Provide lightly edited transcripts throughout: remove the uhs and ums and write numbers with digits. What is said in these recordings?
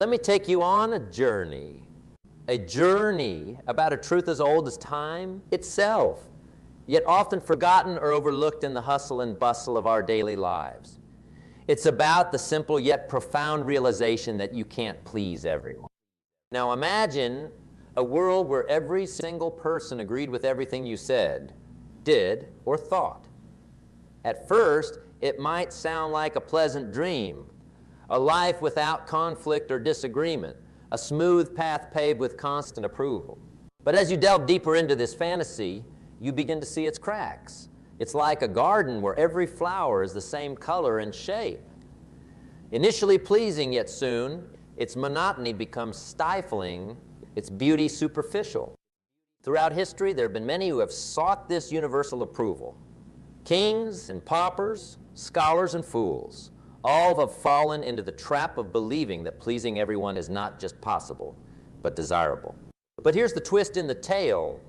Let me take you on a journey about a truth as old as time itself, yet often forgotten or overlooked in the hustle and bustle of our daily lives. It's about the simple yet profound realization that you can't please everyone. Now imagine a world where every single person agreed with everything you said, did, or thought. At first, it might sound like a pleasant dream, a life without conflict or disagreement, a smooth path paved with constant approval. But as you delve deeper into this fantasy, you begin to see its cracks. It's like a garden where every flower is the same color and shape. Initially pleasing, yet soon, its monotony becomes stifling, its beauty superficial. Throughout history, there have been many who have sought this universal approval. Kings and paupers, scholars and fools, all have fallen into the trap of believing that pleasing everyone is not just possible, but desirable. But here's the twist in the tale.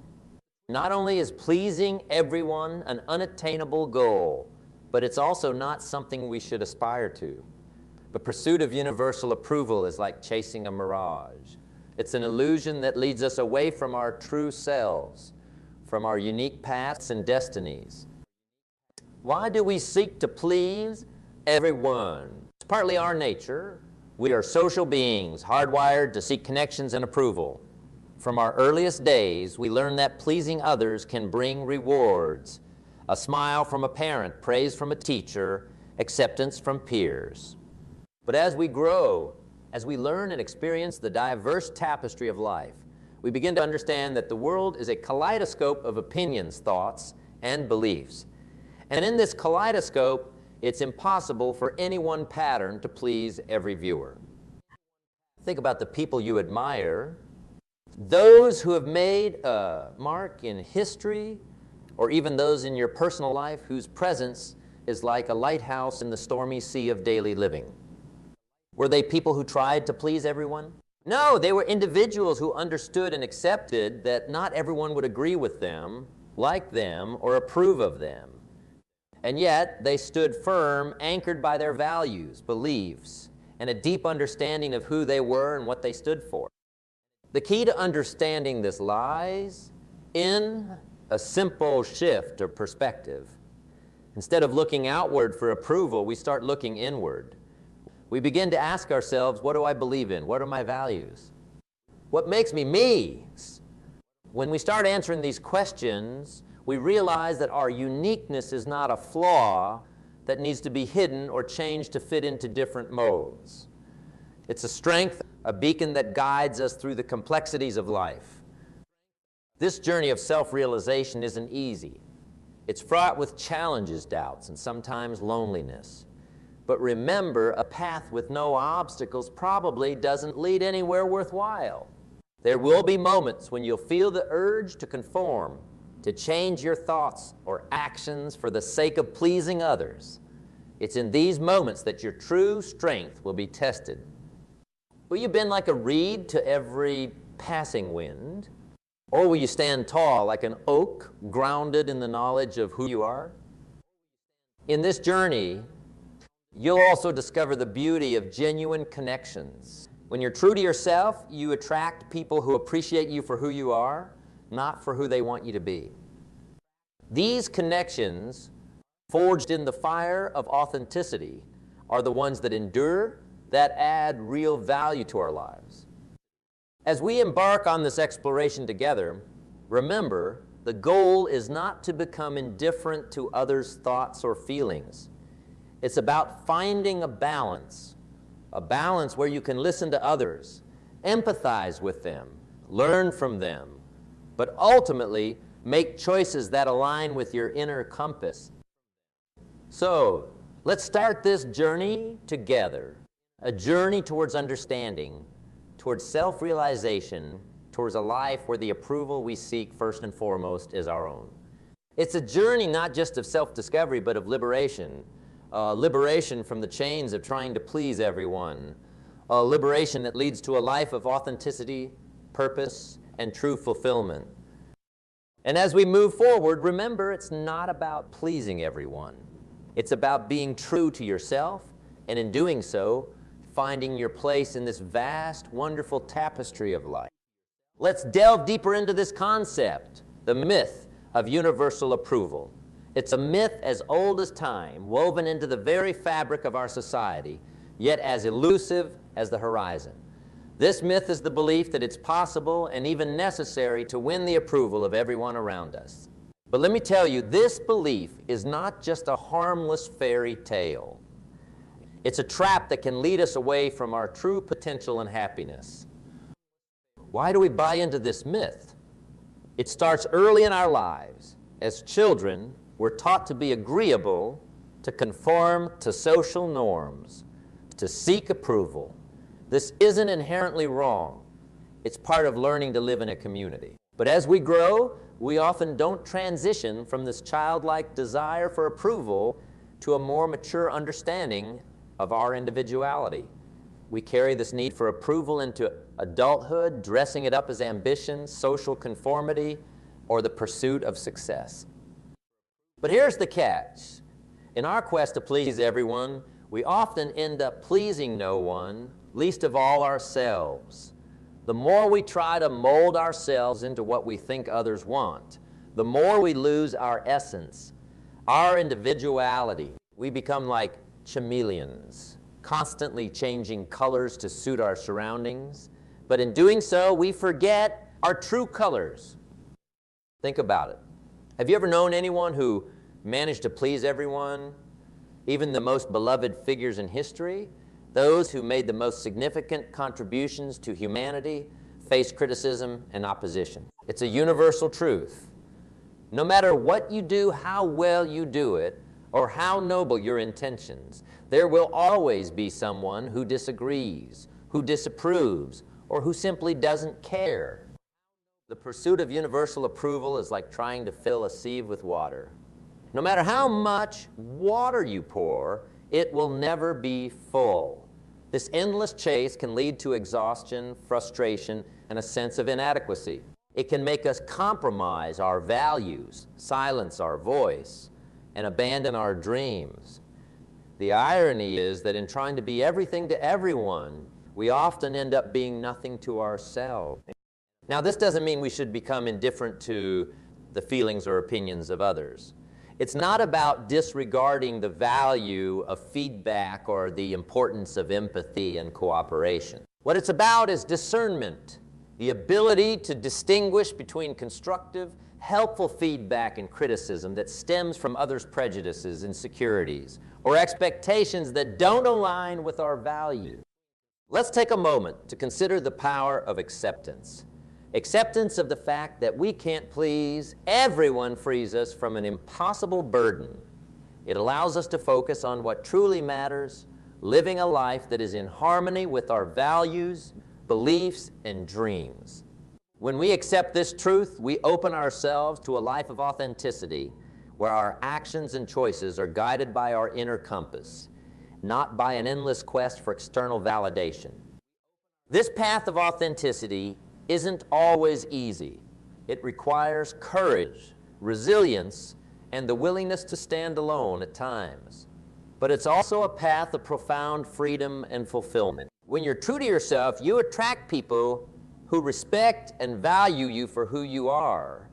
Not only is pleasing everyone an unattainable goal, but it's also not something we should aspire to. The pursuit of universal approval is like chasing a mirage. It's an illusion that leads us away from our true selves, from our unique paths and destinies. Why do we seek to please everyone? It's partly our nature. We are social beings, hardwired to seek connections and approval. From our earliest days, we learn that pleasing others can bring rewards. A smile from a parent, praise from a teacher, acceptance from peers. But as we grow, as we learn and experience the diverse tapestry of life, we begin to understand that the world is a kaleidoscope of opinions, thoughts, and beliefs. And in this kaleidoscope, it's impossible for any one pattern to please every viewer. Think about the people you admire, those who have made a mark in history, or even those in your personal life whose presence is like a lighthouse in the stormy sea of daily living. Were they people who tried to please everyone? No, they were individuals who understood and accepted that not everyone would agree with them, like them, or approve of them. And yet, they stood firm, anchored by their values, beliefs, and a deep understanding of who they were and what they stood for. The key to understanding this lies in a simple shift of perspective. Instead of looking outward for approval, we start looking inward. We begin to ask ourselves, what do I believe in? What are my values? What makes me me? When we start answering these questions, we realize that our uniqueness is not a flaw that needs to be hidden or changed to fit into different modes. It's a strength, a beacon that guides us through the complexities of life. This journey of self-realization isn't easy. It's fraught with challenges, doubts, and sometimes loneliness. But remember, a path with no obstacles probably doesn't lead anywhere worthwhile. There will be moments when you'll feel the urge to conform, to change your thoughts or actions for the sake of pleasing others. It's in these moments that your true strength will be tested. Will you bend like a reed to every passing wind? Or will you stand tall like an oak, grounded in the knowledge of who you are? In this journey, you'll also discover the beauty of genuine connections. When you're true to yourself, you attract people who appreciate you for who you are, not for who they want you to be. These connections, forged in the fire of authenticity, are the ones that endure, that add real value to our lives. As we embark on this exploration together, remember, the goal is not to become indifferent to others' thoughts or feelings. It's about finding a balance where you can listen to others, empathize with them, learn from them, but ultimately make choices that align with your inner compass. So, let's start this journey together, a journey towards understanding, towards self-realization, towards a life where the approval we seek first and foremost is our own. It's a journey not just of self-discovery, but of liberation. Liberation from the chains of trying to please everyone. A liberation that leads to a life of authenticity, purpose, and true fulfillment. And as we move forward, remember, it's not about pleasing everyone. It's about being true to yourself, and in doing so, finding your place in this vast, wonderful tapestry of life. Let's delve deeper into this concept, the myth of universal approval. It's a myth as old as time, woven into the very fabric of our society, yet as elusive as the horizon. This myth is the belief that it's possible and even necessary to win the approval of everyone around us. But let me tell you, this belief is not just a harmless fairy tale. It's a trap that can lead us away from our true potential and happiness. Why do we buy into this myth? It starts early in our lives. As children, we're taught to be agreeable, to conform to social norms, to seek approval. This isn't inherently wrong. It's part of learning to live in a community. But as we grow, we often don't transition from this childlike desire for approval to a more mature understanding of our individuality. We carry this need for approval into adulthood, dressing it up as ambition, social conformity, or the pursuit of success. But here's the catch. In our quest to please everyone, we often end up pleasing no one, least of all ourselves. The more we try to mold ourselves into what we think others want, the more we lose our essence, our individuality. We become like chameleons, constantly changing colors to suit our surroundings. But in doing so, we forget our true colors. Think about it. Have you ever known anyone who managed to please everyone, even the most beloved figures in history? Those who made the most significant contributions to humanity face criticism and opposition. It's a universal truth. No matter what you do, how well you do it, or how noble your intentions, there will always be someone who disagrees, who disapproves, or who simply doesn't care. The pursuit of universal approval is like trying to fill a sieve with water. No matter how much water you pour, it will never be full. This endless chase can lead to exhaustion, frustration, and a sense of inadequacy. It can make us compromise our values, silence our voice, and abandon our dreams. The irony is that in trying to be everything to everyone, we often end up being nothing to ourselves. Now, this doesn't mean we should become indifferent to the feelings or opinions of others. It's not about disregarding the value of feedback or the importance of empathy and cooperation. What it's about is discernment, the ability to distinguish between constructive, helpful feedback and criticism that stems from others' prejudices, insecurities, or expectations that don't align with our values. Let's take a moment to consider the power of acceptance. Acceptance of the fact that we can't please everyone frees us from an impossible burden. It allows us to focus on what truly matters, living a life that is in harmony with our values, beliefs, and dreams. When we accept this truth, we open ourselves to a life of authenticity where our actions and choices are guided by our inner compass, not by an endless quest for external validation. This path of authenticity isn't always easy. It requires courage, resilience, and the willingness to stand alone at times. But it's also a path of profound freedom and fulfillment. When you're true to yourself, you attract people who respect and value you for who you are,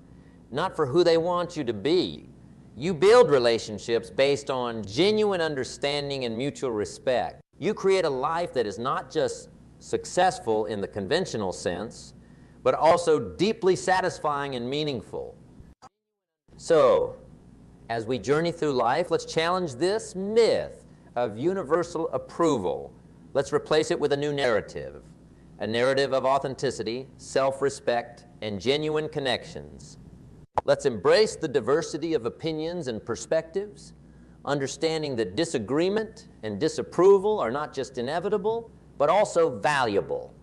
not for who they want you to be. You build relationships based on genuine understanding and mutual respect. You create a life that is not just successful in the conventional sense, but also deeply satisfying and meaningful. So, as we journey through life, let's challenge this myth of universal approval. Let's replace it with a new narrative, a narrative of authenticity, self-respect, and genuine connections. Let's embrace the diversity of opinions and perspectives, understanding that disagreement and disapproval are not just inevitable, but also valuable.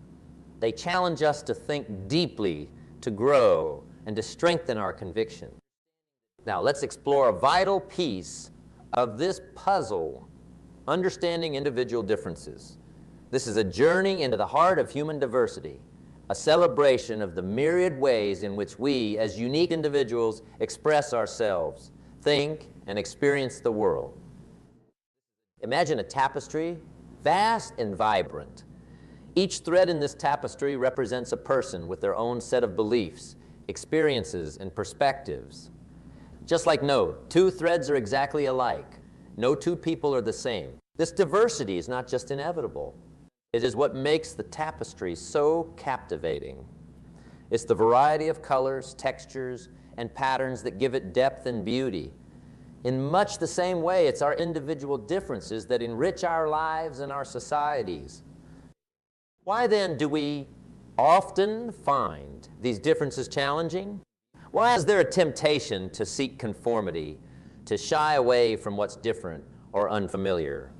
They challenge us to think deeply, to grow, and to strengthen our conviction. Now, let's explore a vital piece of this puzzle, understanding individual differences. This is a journey into the heart of human diversity, a celebration of the myriad ways in which we, as unique individuals, express ourselves, think, and experience the world. Imagine a tapestry vast and vibrant. Each thread in this tapestry represents a person with their own set of beliefs, experiences, and perspectives. Just like no two threads are exactly alike, no two people are the same. This diversity is not just inevitable. It is what makes the tapestry so captivating. It's the variety of colors, textures, and patterns that give it depth and beauty. In much the same way, it's our individual differences that enrich our lives and our societies. Why then do we often find these differences challenging? Why is there a temptation to seek conformity, to shy away from what's different or unfamiliar?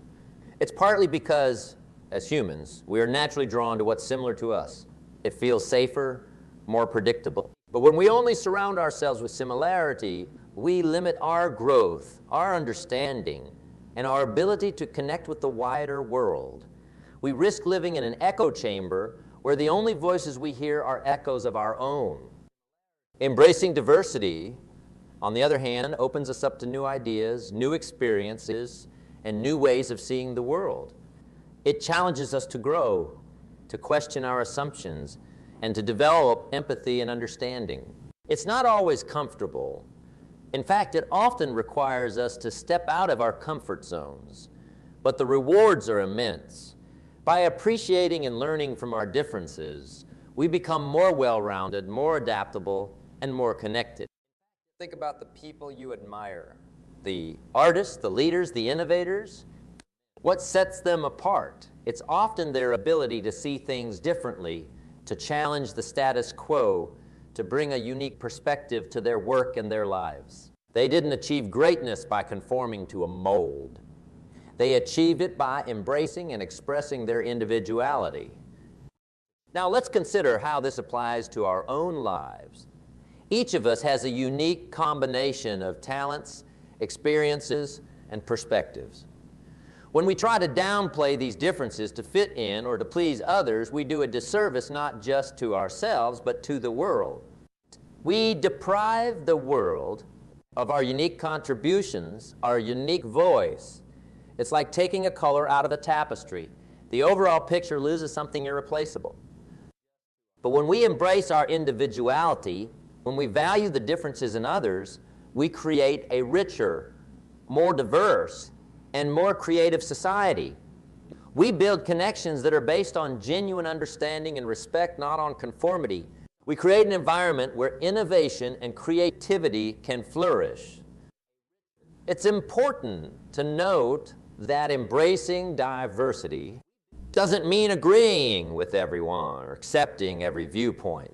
It's partly because, as humans, we are naturally drawn to what's similar to us. It feels safer, more predictable. But when we only surround ourselves with similarity, we limit our growth, our understanding, and our ability to connect with the wider world. We risk living in an echo chamber where the only voices we hear are echoes of our own. Embracing diversity, on the other hand, opens us up to new ideas, new experiences, and new ways of seeing the world. It challenges us to grow, to question our assumptions, and to develop empathy and understanding. It's not always comfortable. In fact, it often requires us to step out of our comfort zones, but the rewards are immense. By appreciating and learning from our differences, we become more well-rounded, more adaptable, and more connected. Think about the people you admire, the artists, the leaders, the innovators. What sets them apart? It's often their ability to see things differently, to challenge the status quo, to bring a unique perspective to their work and their lives. They didn't achieve greatness by conforming to a mold. They achieved it by embracing and expressing their individuality. Now let's consider how this applies to our own lives. Each of us has a unique combination of talents, experiences, and perspectives. When we try to downplay these differences to fit in or to please others, we do a disservice not just to ourselves, but to the world. We deprive the world of our unique contributions, our unique voice. It's like taking a color out of a tapestry. The overall picture loses something irreplaceable. But when we embrace our individuality, when we value the differences in others, we create a richer, more diverse, and more creative society. We build connections that are based on genuine understanding and respect, not on conformity. We create an environment where innovation and creativity can flourish. It's important to note that embracing diversity doesn't mean agreeing with everyone or accepting every viewpoint.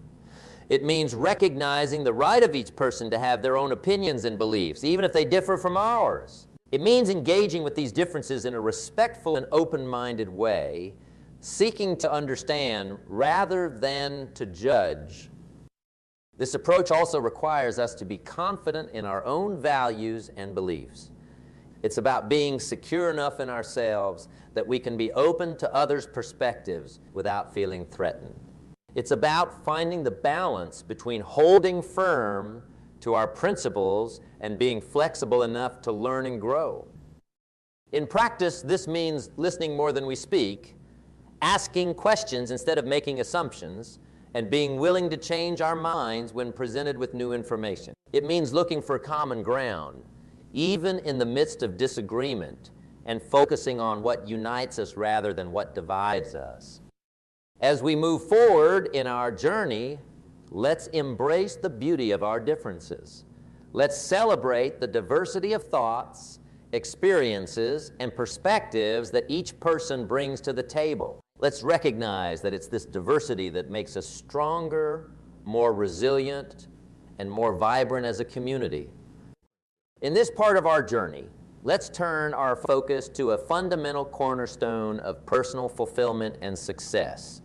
It means recognizing the right of each person to have their own opinions and beliefs, even if they differ from ours. It means engaging with these differences in a respectful and open-minded way, seeking to understand rather than to judge. This approach also requires us to be confident in our own values and beliefs. It's about being secure enough in ourselves that we can be open to others' perspectives without feeling threatened. It's about finding the balance between holding firm to our principles and being flexible enough to learn and grow. In practice, this means listening more than we speak, asking questions instead of making assumptions, and being willing to change our minds when presented with new information. It means looking for common ground, even in the midst of disagreement, and focusing on what unites us rather than what divides us. As we move forward in our journey, let's embrace the beauty of our differences. Let's celebrate the diversity of thoughts, experiences, and perspectives that each person brings to the table. Let's recognize that it's this diversity that makes us stronger, more resilient, and more vibrant as a community. In this part of our journey, let's turn our focus to a fundamental cornerstone of personal fulfillment and success: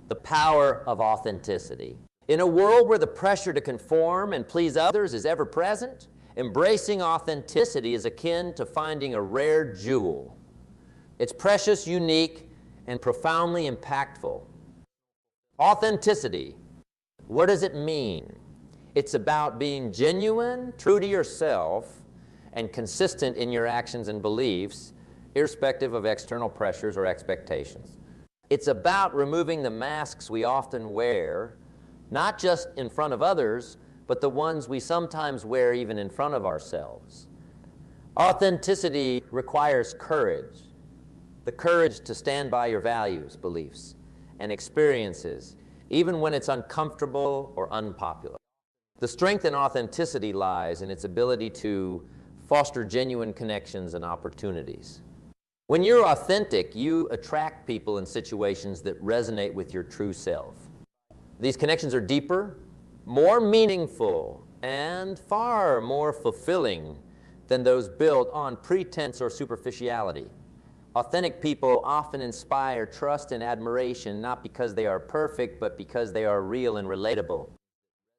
the power of authenticity. In a world where the pressure to conform and please others is ever present, embracing authenticity is akin to finding a rare jewel. It's precious, unique, and profoundly impactful. Authenticity, what does it mean? It's about being genuine, true to yourself, and consistent in your actions and beliefs, irrespective of external pressures or expectations. It's about removing the masks we often wear, not just in front of others, but the ones we sometimes wear even in front of ourselves. Authenticity requires courage, the courage to stand by your values, beliefs, and experiences, even when it's uncomfortable or unpopular. The strength in authenticity lies in its ability to foster genuine connections and opportunities. When you're authentic, you attract people and situations that resonate with your true self. These connections are deeper, more meaningful, and far more fulfilling than those built on pretense or superficiality. Authentic people often inspire trust and admiration, not because they are perfect, but because they are real and relatable.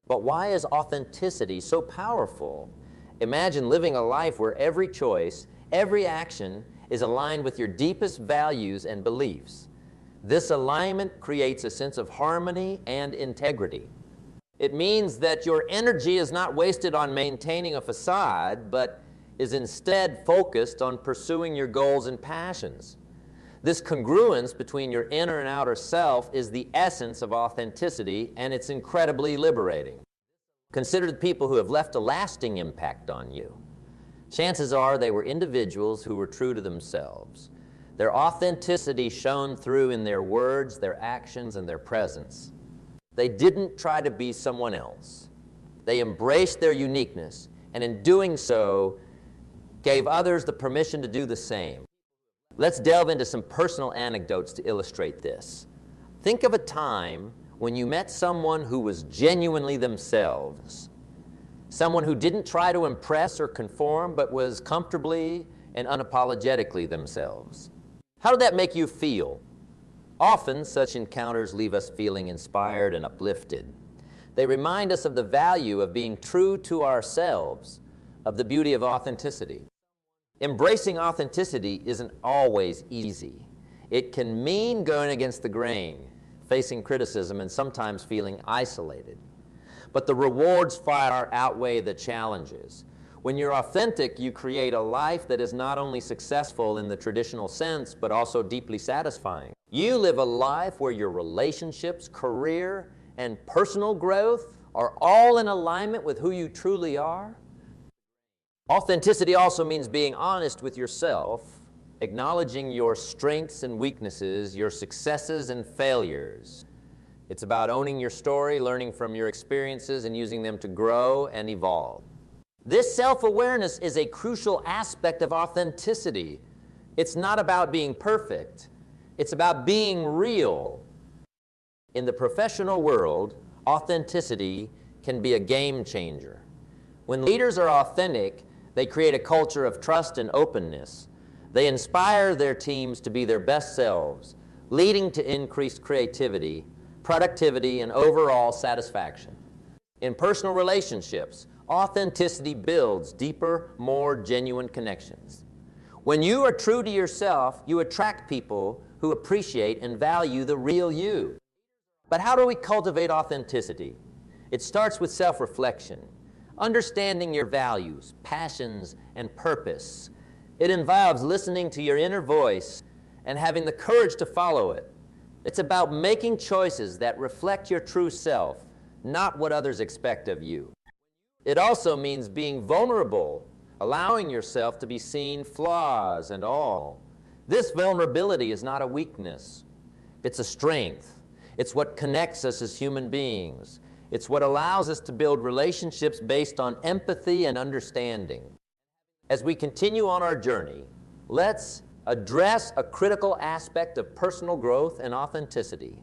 But why is authenticity so powerful? Imagine living a life where every choice, every action is aligned with your deepest values and beliefs. This alignment creates a sense of harmony and integrity. It means that your energy is not wasted on maintaining a facade, but is instead focused on pursuing your goals and passions. This congruence between your inner and outer self is the essence of authenticity, and it's incredibly liberating. Consider the people who have left a lasting impact on you. Chances are they were individuals who were true to themselves. Their authenticity shone through in their words, their actions, and their presence. They didn't try to be someone else. They embraced their uniqueness, and in doing so, gave others the permission to do the same. Let's delve into some personal anecdotes to illustrate this. Think of a time when you met someone who was genuinely themselves, someone who didn't try to impress or conform, but was comfortably and unapologetically themselves. How did that make you feel? Often, such encounters leave us feeling inspired and uplifted. They remind us of the value of being true to ourselves, of the beauty of authenticity. Embracing authenticity isn't always easy. It can mean going against the grain, facing criticism, and sometimes feeling isolated. But the rewards far outweigh the challenges. When you're authentic, you create a life that is not only successful in the traditional sense, but also deeply satisfying. You live a life where your relationships, career, and personal growth are all in alignment with who you truly are. Authenticity also means being honest with yourself, acknowledging your strengths and weaknesses, your successes and failures. It's about owning your story, learning from your experiences, and using them to grow and evolve. This self-awareness is a crucial aspect of authenticity. It's not about being perfect. It's about being real. In the professional world, authenticity can be a game changer. When leaders are authentic, they create a culture of trust and openness. They inspire their teams to be their best selves, leading to increased creativity, productivity, and overall satisfaction. In personal relationships, authenticity builds deeper, more genuine connections. When you are true to yourself, you attract people who appreciate and value the real you. But how do we cultivate authenticity? It starts with self-reflection, understanding your values, passions, and purpose. It involves listening to your inner voice and having the courage to follow it. It's about making choices that reflect your true self, not what others expect of you. It also means being vulnerable, allowing yourself to be seen, flaws and all. This vulnerability is not a weakness. It's a strength. It's what connects us as human beings. It's what allows us to build relationships based on empathy and understanding. As we continue on our journey, let's address a critical aspect of personal growth and authenticity: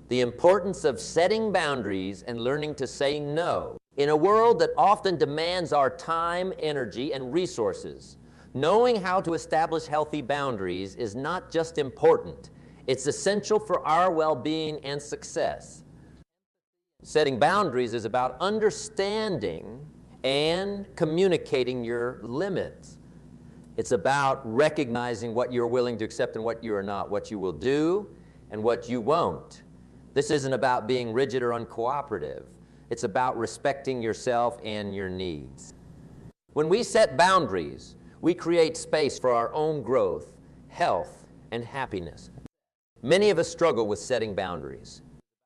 the importance of setting boundaries and learning to say no. In a world that often demands our time, energy, and resources, knowing how to establish healthy boundaries is not just important, it's essential for our well-being and success. Setting boundaries is about understanding and communicating your limits. It's about recognizing what you're willing to accept and what you are not, what you will do and what you won't. This isn't about being rigid or uncooperative. It's about respecting yourself and your needs. When we set boundaries, we create space for our own growth, health, and happiness. Many of us struggle with setting boundaries.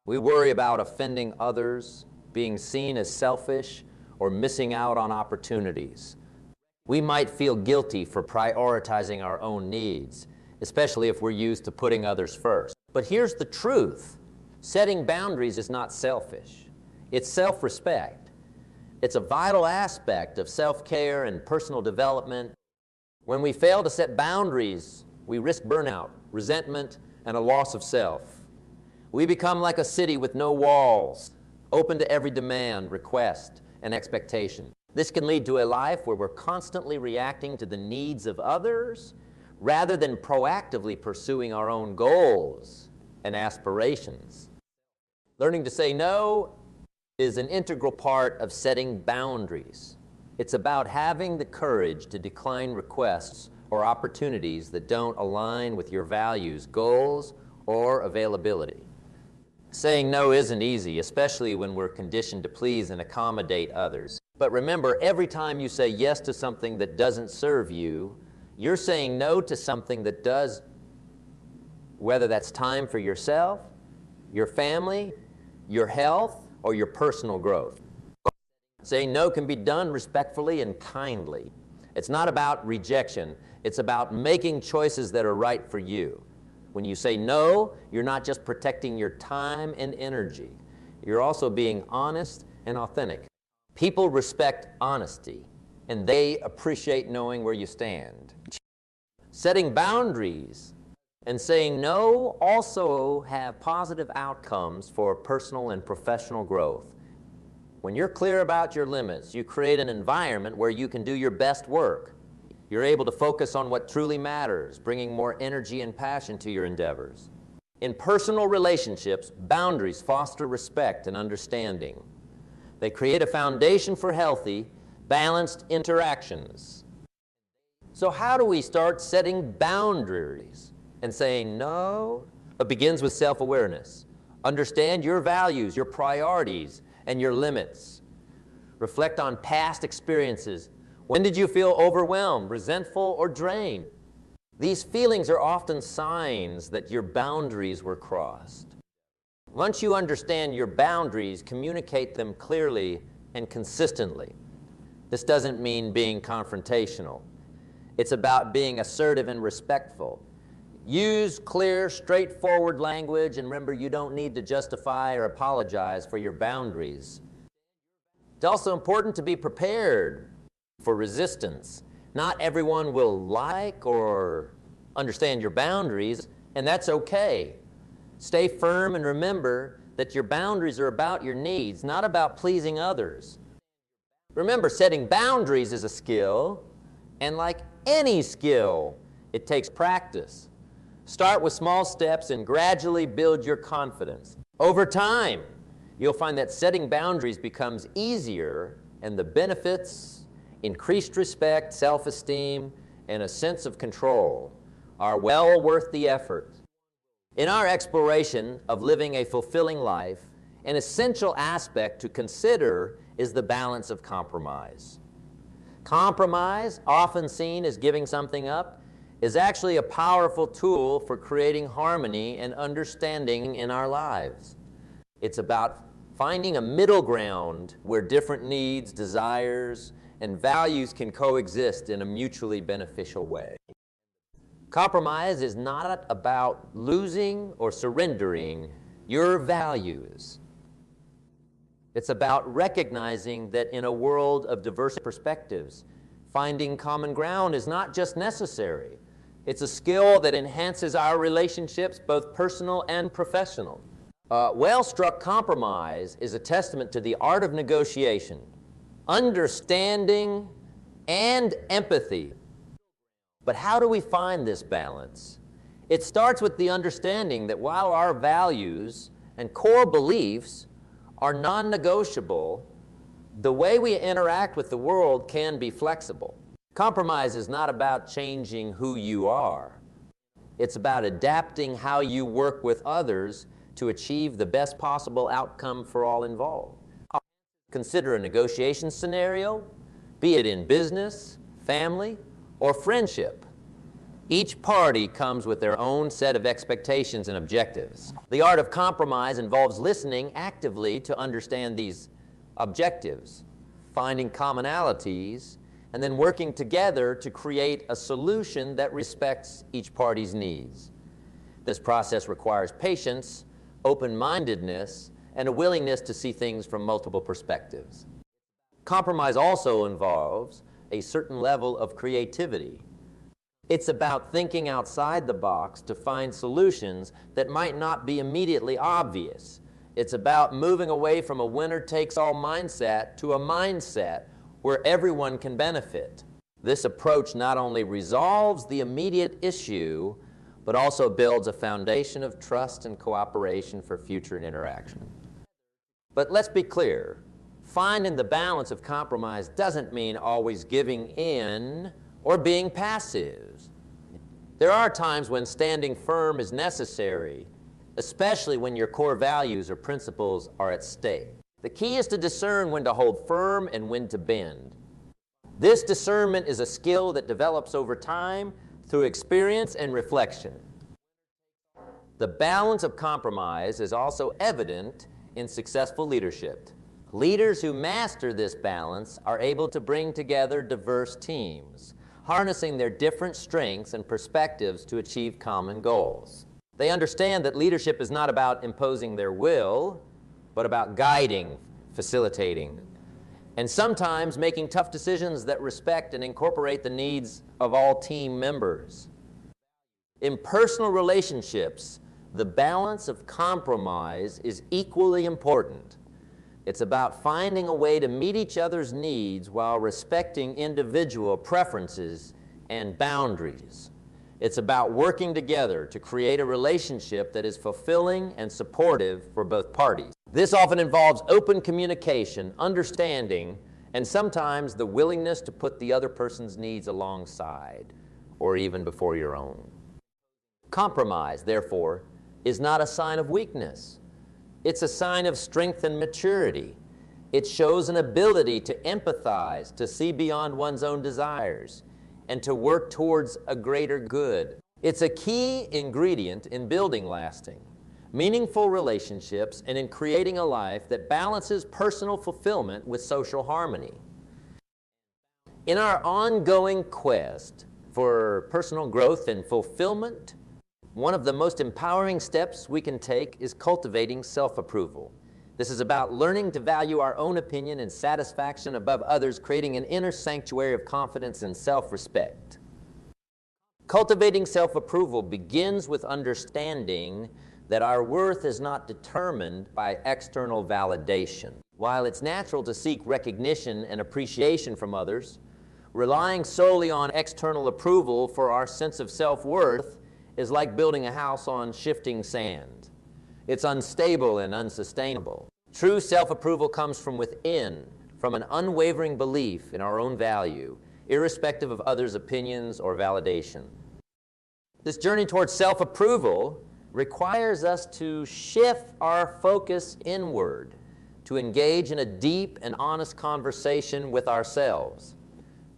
We worry about offending others, being seen as selfish, or missing out on opportunities. We might feel guilty for prioritizing our own needs, especially if we're used to putting others first. But here's the truth. Setting boundaries is not selfish. It's self-respect. It's a vital aspect of self-care and personal development. When we fail to set boundaries, we risk burnout, resentment, and a loss of self. We become like a city with no walls, open to every demand, request, and expectation. This can lead to a life where we're constantly reacting to the needs of others rather than proactively pursuing our own goals and aspirations. Learning to say no is an integral part of setting boundaries. It's about having the courage to decline requests or opportunities that don't align with your values, goals, or availability. Saying no isn't easy, especially when we're conditioned to please and accommodate others. But remember, every time you say yes to something that doesn't serve you, you're saying no to something that does, whether that's time for yourself, your family, your health, or your personal growth. Saying no can be done respectfully and kindly. It's not about rejection. It's about making choices that are right for you. When you say no, you're not just protecting your time and energy. You're also being honest and authentic. People respect honesty, and they appreciate knowing where you stand. Setting boundaries and saying no also have positive outcomes for personal and professional growth. When you're clear about your limits, you create an environment where you can do your best work. You're able to focus on what truly matters, bringing more energy and passion to your endeavors. In personal relationships, boundaries foster respect and understanding. They create a foundation for healthy, balanced interactions. So how do we start setting boundaries and saying no? It begins with self-awareness. Understand your values, your priorities, and your limits. Reflect on past experiences. When did you feel overwhelmed, resentful, or drained? These feelings are often signs that your boundaries were crossed. Once you understand your boundaries, communicate them clearly and consistently. This doesn't mean being confrontational. It's about being assertive and respectful. Use clear, straightforward language, and remember, you don't need to justify or apologize for your boundaries. It's also important to be prepared for resistance. Not everyone will like or understand your boundaries, and that's okay. Stay firm and remember that your boundaries are about your needs, not about pleasing others. Remember, setting boundaries is a skill, and like any skill, it takes practice. Start with small steps and gradually build your confidence. Over time, you'll find that setting boundaries becomes easier, and the benefits, increased respect, self-esteem, and a sense of control are well worth the effort. In our exploration of living a fulfilling life, an essential aspect to consider is the balance of compromise. Compromise, often seen as giving something up, is actually a powerful tool for creating harmony and understanding in our lives. It's about finding a middle ground where different needs, desires, and values can coexist in a mutually beneficial way. Compromise is not about losing or surrendering your values. It's about recognizing that in a world of diverse perspectives, finding common ground is not just necessary. It's a skill that enhances our relationships, both personal and professional. Well-struck compromise is a testament to the art of negotiation, understanding, and empathy. But how do we find this balance? It starts with the understanding that while our values and core beliefs are non-negotiable, the way we interact with the world can be flexible. Compromise is not about changing who you are. It's about adapting how you work with others to achieve the best possible outcome for all involved. Consider a negotiation scenario, be it in business, family, or friendship. Each party comes with their own set of expectations and objectives. The art of compromise involves listening actively to understand these objectives, finding commonalities, and then working together to create a solution that respects each party's needs. This process requires patience, open-mindedness, and a willingness to see things from multiple perspectives. Compromise also involves a certain level of creativity. It's about thinking outside the box to find solutions that might not be immediately obvious. It's about moving away from a winner-takes-all mindset to a mindset where everyone can benefit. This approach not only resolves the immediate issue, but also builds a foundation of trust and cooperation for future interaction. But let's be clear, finding the balance of compromise doesn't mean always giving in or being passive. There are times when standing firm is necessary, especially when your core values or principles are at stake. The key is to discern when to hold firm and when to bend. This discernment is a skill that develops over time through experience and reflection. The balance of compromise is also evident in successful leadership. Leaders who master this balance are able to bring together diverse teams, harnessing their different strengths and perspectives to achieve common goals. They understand that leadership is not about imposing their will, but about guiding, facilitating, and sometimes making tough decisions that respect and incorporate the needs of all team members. In personal relationships, the balance of compromise is equally important. It's about finding a way to meet each other's needs while respecting individual preferences and boundaries. It's about working together to create a relationship that is fulfilling and supportive for both parties. This often involves open communication, understanding, and sometimes the willingness to put the other person's needs alongside or even before your own. Compromise, therefore, is not a sign of weakness. It's a sign of strength and maturity. It shows an ability to empathize, to see beyond one's own desires, and to work towards a greater good. It's a key ingredient in building lasting, meaningful relationships and in creating a life that balances personal fulfillment with social harmony. In our ongoing quest for personal growth and fulfillment, one of the most empowering steps we can take is cultivating self-approval. This is about learning to value our own opinion and satisfaction above others, creating an inner sanctuary of confidence and self-respect. Cultivating self-approval begins with understanding that our worth is not determined by external validation. While it's natural to seek recognition and appreciation from others, relying solely on external approval for our sense of self-worth is like building a house on shifting sand. It's unstable and unsustainable. True self-approval comes from within, from an unwavering belief in our own value, irrespective of others' opinions or validation. This journey towards self-approval requires us to shift our focus inward, to engage in a deep and honest conversation with ourselves.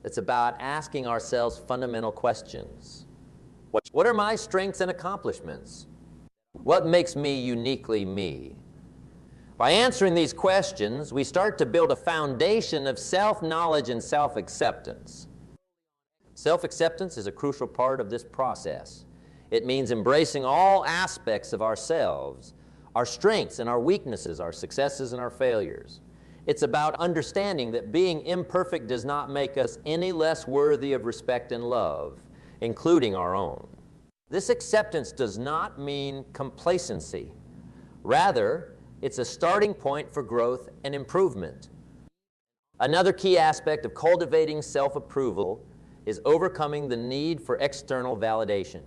It's about asking ourselves fundamental questions. What are my strengths and accomplishments? What makes me uniquely me? By answering these questions, we start to build a foundation of self-knowledge and self-acceptance. Self-acceptance is a crucial part of this process. It means embracing all aspects of ourselves, our strengths and our weaknesses, our successes and our failures. It's about understanding that being imperfect does not make us any less worthy of respect and love, including our own. This acceptance does not mean complacency. Rather, it's a starting point for growth and improvement. Another key aspect of cultivating self-approval is overcoming the need for external validation.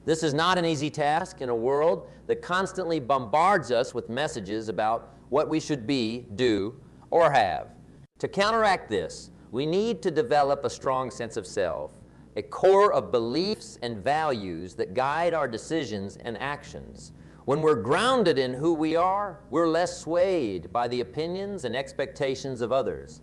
This is not an easy task in a world that constantly bombards us with messages about what we should be, do, or have. To counteract this, we need to develop a strong sense of self, a core of beliefs and values that guide our decisions and actions. When we're grounded in who we are, we're less swayed by the opinions and expectations of others.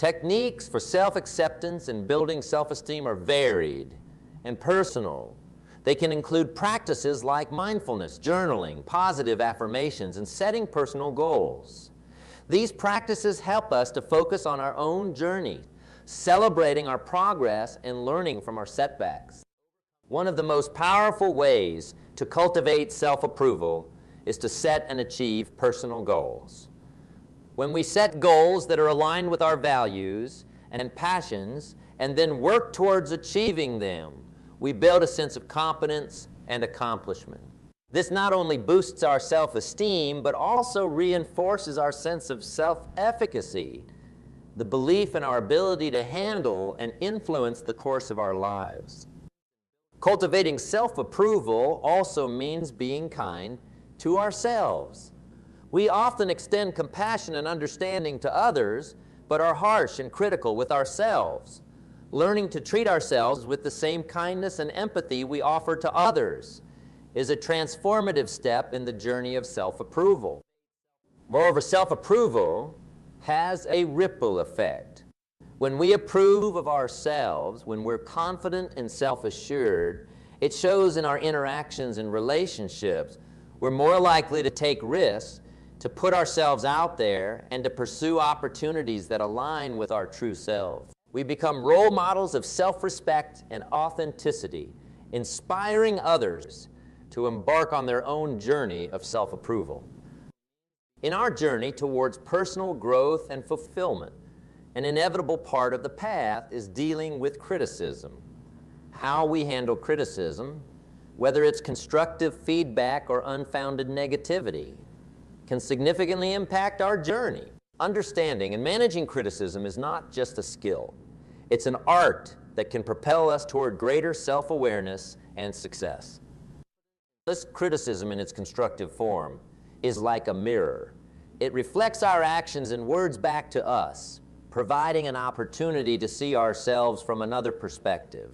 Techniques for self-acceptance and building self-esteem are varied and personal. They can include practices like mindfulness, journaling, positive affirmations, and setting personal goals. These practices help us to focus on our own journey, celebrating our progress and learning from our setbacks. One of the most powerful ways to cultivate self-approval is to set and achieve personal goals. When we set goals that are aligned with our values and passions and then work towards achieving them, we build a sense of competence and accomplishment. This not only boosts our self-esteem, but also reinforces our sense of self-efficacy, the belief in our ability to handle and influence the course of our lives. Cultivating self-approval also means being kind to ourselves. We often extend compassion and understanding to others, but are harsh and critical with ourselves. Learning to treat ourselves with the same kindness and empathy we offer to others is a transformative step in the journey of self-approval. Moreover, self-approval has a ripple effect. When we approve of ourselves, when we're confident and self-assured, it shows in our interactions and relationships. We're more likely to take risks, to put ourselves out there, and to pursue opportunities that align with our true self. We become role models of self-respect and authenticity, inspiring others to embark on their own journey of self-approval. In our journey towards personal growth and fulfillment, an inevitable part of the path is dealing with criticism. How we handle criticism, whether it's constructive feedback or unfounded negativity, can significantly impact our journey. Understanding and managing criticism is not just a skill. It's an art that can propel us toward greater self-awareness and success. This criticism in its constructive form is like a mirror. It reflects our actions and words back to us, providing an opportunity to see ourselves from another perspective.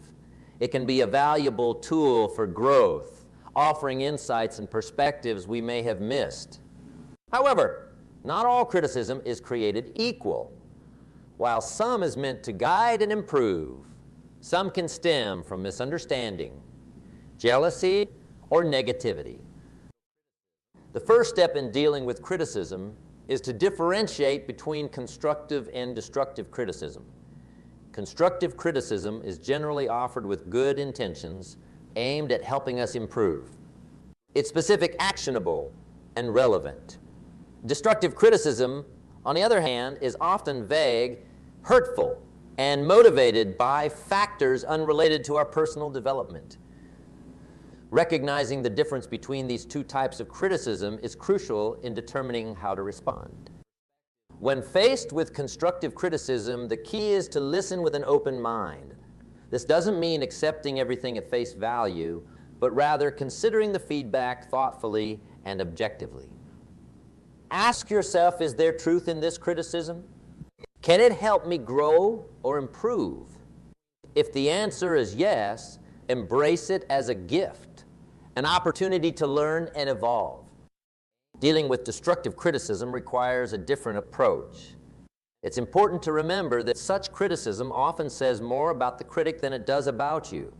It can be a valuable tool for growth, offering insights and perspectives we may have missed. However, not all criticism is created equal. While some is meant to guide and improve, some can stem from misunderstanding, jealousy, or negativity. The first step in dealing with criticism is to differentiate between constructive and destructive criticism. Constructive criticism is generally offered with good intentions, aimed at helping us improve. It's specific, actionable, and relevant. Destructive criticism, on the other hand, is often vague, hurtful, and motivated by factors unrelated to our personal development. Recognizing the difference between these two types of criticism is crucial in determining how to respond. When faced with constructive criticism, the key is to listen with an open mind. This doesn't mean accepting everything at face value, but rather considering the feedback thoughtfully and objectively. Ask yourself, is there truth in this criticism? Can it help me grow or improve? If the answer is yes, embrace it as a gift, an opportunity to learn and evolve. Dealing with destructive criticism requires a different approach. It's important to remember that such criticism often says more about the critic than it does about you.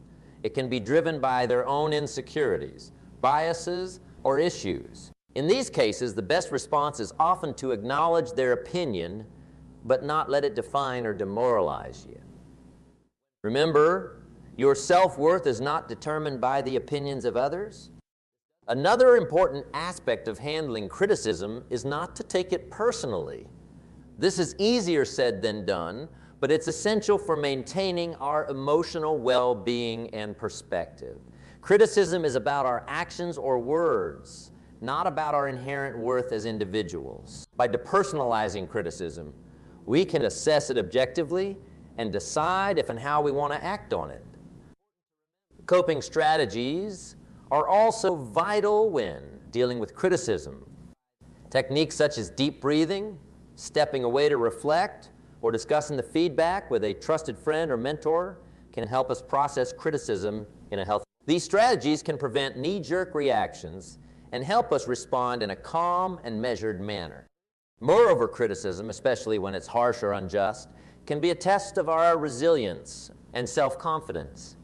It can be driven by their own insecurities, biases, or issues. In these cases, the best response is often to acknowledge their opinion, but not let it define or demoralize you. Remember, your self-worth is not determined by the opinions of others. Another important aspect of handling criticism is not to take it personally. This is easier said than done, but it's essential for maintaining our emotional well-being and perspective. Criticism is about our actions or words, not about our inherent worth as individuals. By depersonalizing criticism, we can assess it objectively and decide if and how we want to act on it. Coping strategies are also vital when dealing with criticism. Techniques such as deep breathing, stepping away to reflect, or discussing the feedback with a trusted friend or mentor can help us process criticism in a healthy way. These strategies can prevent knee-jerk reactions and help us respond in a calm and measured manner. Moreover, criticism, especially when it's harsh or unjust, can be a test of our resilience and self-confidence.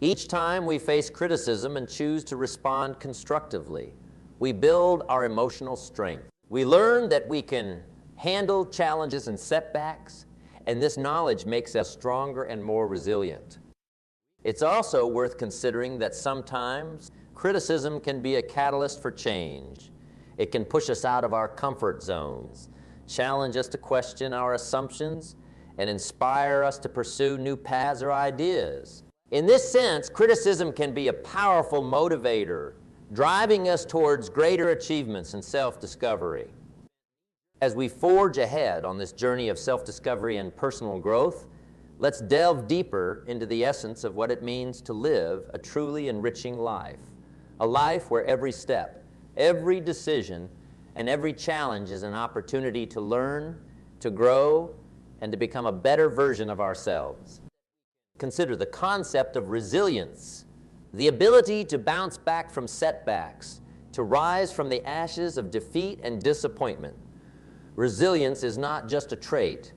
Each time we face criticism and choose to respond constructively, we build our emotional strength. We learn that we can handle challenges and setbacks, and this knowledge makes us stronger and more resilient. It's also worth considering that sometimes criticism can be a catalyst for change. It can push us out of our comfort zones, challenge us to question our assumptions, and inspire us to pursue new paths or ideas. In this sense, criticism can be a powerful motivator, driving us towards greater achievements and self-discovery. As we forge ahead on this journey of self-discovery and personal growth, let's delve deeper into the essence of what it means to live a truly enriching life. A life where every step, every decision, and every challenge is an opportunity to learn, to grow, and to become a better version of ourselves. Consider the concept of resilience, the ability to bounce back from setbacks, to rise from the ashes of defeat and disappointment. Resilience is not just a trait.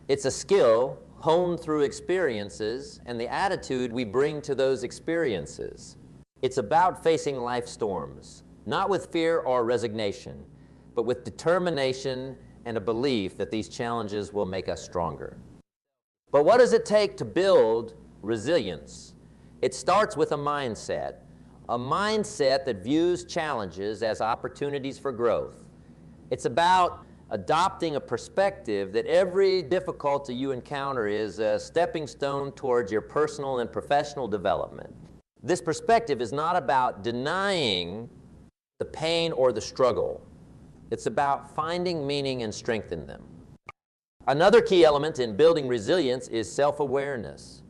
It's a skill honed through experiences and the attitude we bring to those experiences. It's about facing life storms, not with fear or resignation, but with determination and a belief that these challenges will make us stronger. But what does it take to build resilience? It starts with a mindset that views challenges as opportunities for growth. It's about adopting a perspective that every difficulty you encounter is a stepping stone towards your personal and professional development. This perspective is not about denying the pain or the struggle. It's about finding meaning and strength in them. Another key element in building resilience is self-awareness.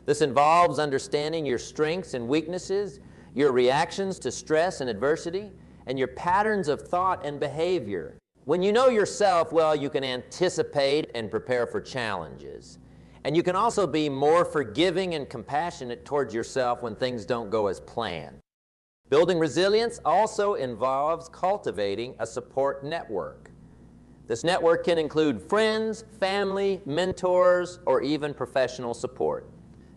This involves understanding your strengths and weaknesses, your reactions to stress and adversity, and your patterns of thought and behavior. When you know yourself well, you can anticipate and prepare for challenges. And you can also be more forgiving and compassionate towards yourself when things don't go as planned. Building resilience also involves cultivating a support network. This network can include friends, family, mentors, or even professional support.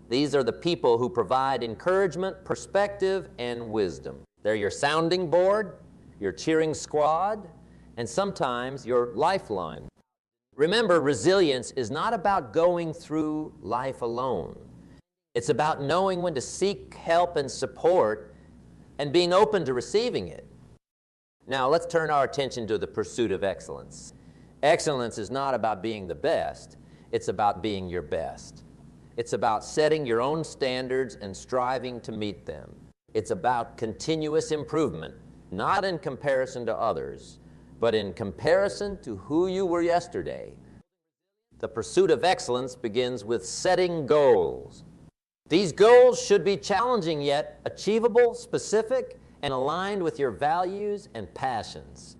These are the people who provide encouragement, perspective, and wisdom. They're your sounding board, your cheering squad, and sometimes your lifeline. Remember, resilience is not about going through life alone. It's about knowing when to seek help and support and being open to receiving it. Now, let's turn our attention to the pursuit of excellence. Excellence is not about being the best. It's about being your best. It's about setting your own standards and striving to meet them. It's about continuous improvement, not in comparison to others, but in comparison to who you were yesterday. The pursuit of excellence begins with setting goals. These goals should be challenging yet achievable, specific, and aligned with your values and passions.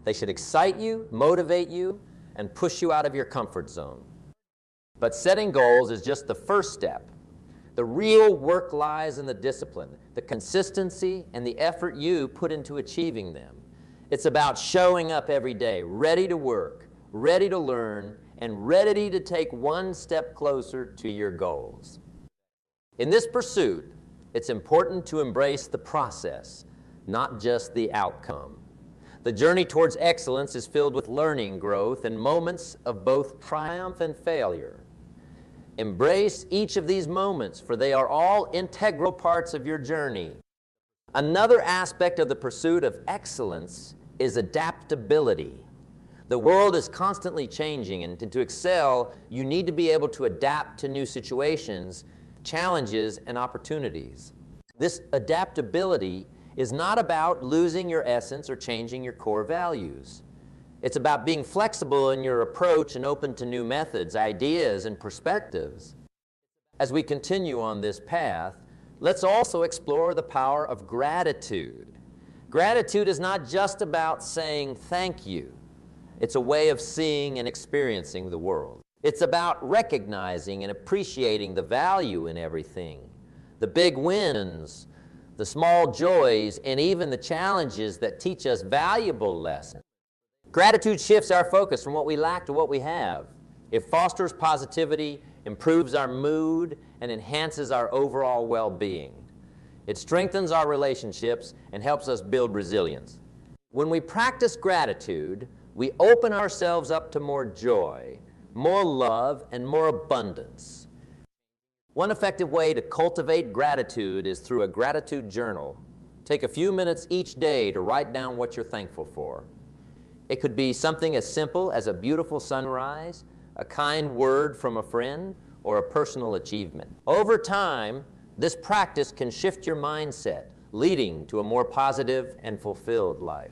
They should excite you, motivate you, and push you out of your comfort zone. But setting goals is just the first step. The real work lies in the discipline, the consistency, and the effort you put into achieving them. It's about showing up every day, ready to work, ready to learn, and ready to take one step closer to your goals. In this pursuit, it's important to embrace the process, not just the outcome. The journey towards excellence is filled with learning, growth, and moments of both triumph and failure. Embrace each of these moments, for they are all integral parts of your journey. Another aspect of the pursuit of excellence is adaptability. The world is constantly changing, and to excel, you need to be able to adapt to new situations, challenges, and opportunities. This adaptability is not about losing your essence or changing your core values. It's about being flexible in your approach and open to new methods, ideas, and perspectives. As we continue on this path, let's also explore the power of gratitude. Gratitude is not just about saying thank you. It's a way of seeing and experiencing the world. It's about recognizing and appreciating the value in everything, the big wins, the small joys, and even the challenges that teach us valuable lessons. Gratitude shifts our focus from what we lack to what we have. It fosters positivity, improves our mood, and enhances our overall well-being. It strengthens our relationships and helps us build resilience. When we practice gratitude, we open ourselves up to more joy, more love, and more abundance. One effective way to cultivate gratitude is through a gratitude journal. Take a few minutes each day to write down what you're thankful for. It could be something as simple as a beautiful sunrise, a kind word from a friend, or a personal achievement. Over time, this practice can shift your mindset, leading to a more positive and fulfilled life.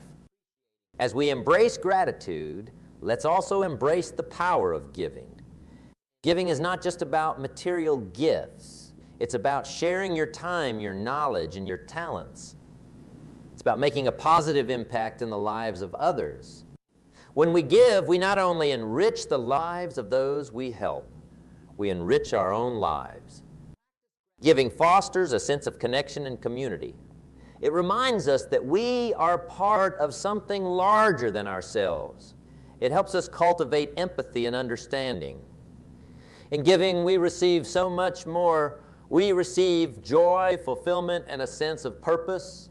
As we embrace gratitude, let's also embrace the power of giving. Giving is not just about material gifts. It's about sharing your time, your knowledge, and your talents. It's about making a positive impact in the lives of others. When we give, we not only enrich the lives of those we help, we enrich our own lives. Giving fosters a sense of connection and community. It reminds us that we are part of something larger than ourselves. It helps us cultivate empathy and understanding. In giving, we receive so much more. We receive joy, fulfillment, and a sense of purpose.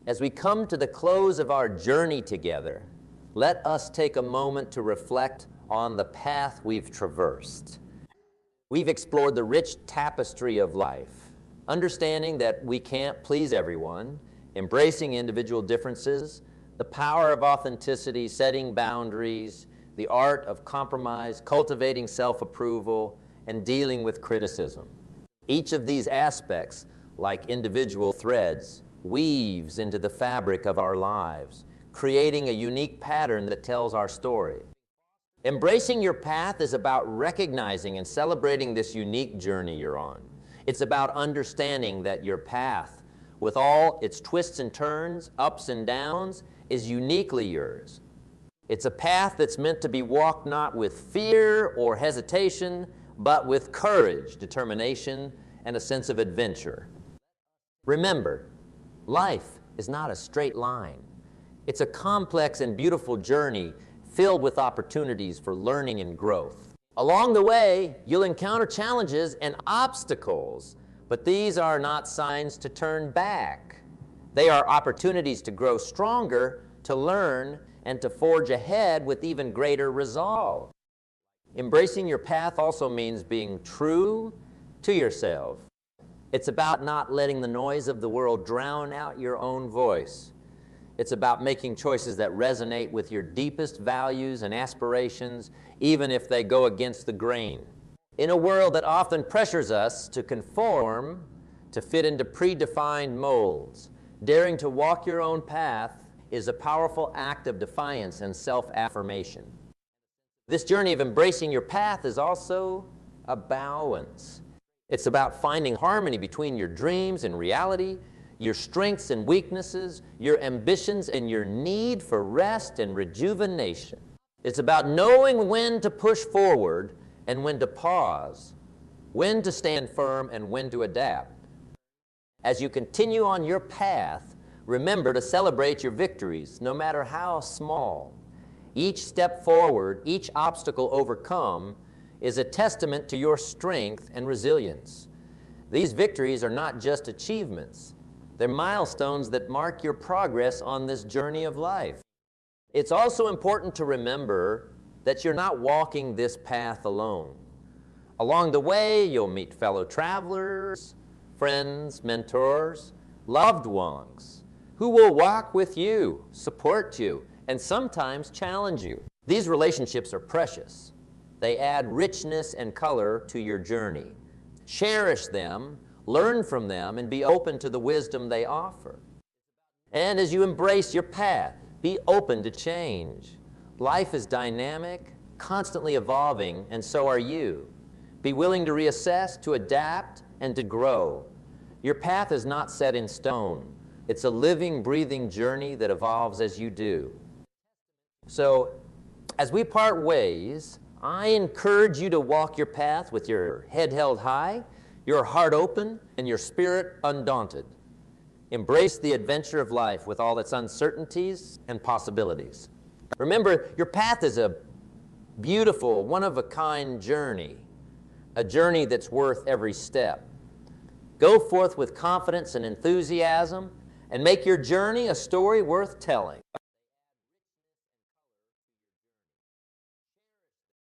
As we come to the close of our journey together, let us take a moment to reflect on the path we've traversed. We've explored the rich tapestry of life, understanding that we can't please everyone, embracing individual differences, the power of authenticity, setting boundaries, the art of compromise, cultivating self-approval, and dealing with criticism. Each of these aspects, like individual threads, weaves into the fabric of our lives, creating a unique pattern that tells our story. Embracing your path is about recognizing and celebrating this unique journey you're on. It's about understanding that your path, with all its twists and turns, ups and downs, is uniquely yours. It's a path that's meant to be walked not with fear or hesitation, but with courage, determination, and a sense of adventure. Remember, life is not a straight line. It's a complex and beautiful journey filled with opportunities for learning and growth. Along the way, you'll encounter challenges and obstacles, but these are not signs to turn back. They are opportunities to grow stronger, to learn, and to forge ahead with even greater resolve. Embracing your path also means being true to yourself. It's about not letting the noise of the world drown out your own voice. It's about making choices that resonate with your deepest values and aspirations, even if they go against the grain. In a world that often pressures us to conform, to fit into predefined molds, daring to walk your own path is a powerful act of defiance and self-affirmation. This journey of embracing your path is also a balance. It's about finding harmony between your dreams and reality, your strengths and weaknesses, your ambitions and your need for rest and rejuvenation. It's about knowing when to push forward and when to pause, when to stand firm and when to adapt. As you continue on your path, remember to celebrate your victories, no matter how small. Each step forward, each obstacle overcome, is a testament to your strength and resilience. These victories are not just achievements. They're milestones that mark your progress on this journey of life. It's also important to remember that you're not walking this path alone. Along the way, you'll meet fellow travelers, friends, mentors, loved ones, who will walk with you, support you, and sometimes challenge you. These relationships are precious. They add richness and color to your journey. Cherish them, learn from them, and be open to the wisdom they offer. And as you embrace your path, be open to change. Life is dynamic, constantly evolving, and so are you. Be willing to reassess, to adapt, and to grow. Your path is not set in stone. It's a living, breathing journey that evolves as you do. So, as we part ways, I encourage you to walk your path with your head held high, your heart open, and your spirit undaunted. Embrace the adventure of life with all its uncertainties and possibilities. Remember, your path is a beautiful, one-of-a-kind journey, a journey that's worth every step. Go forth with confidence and enthusiasm, and make your journey a story worth telling.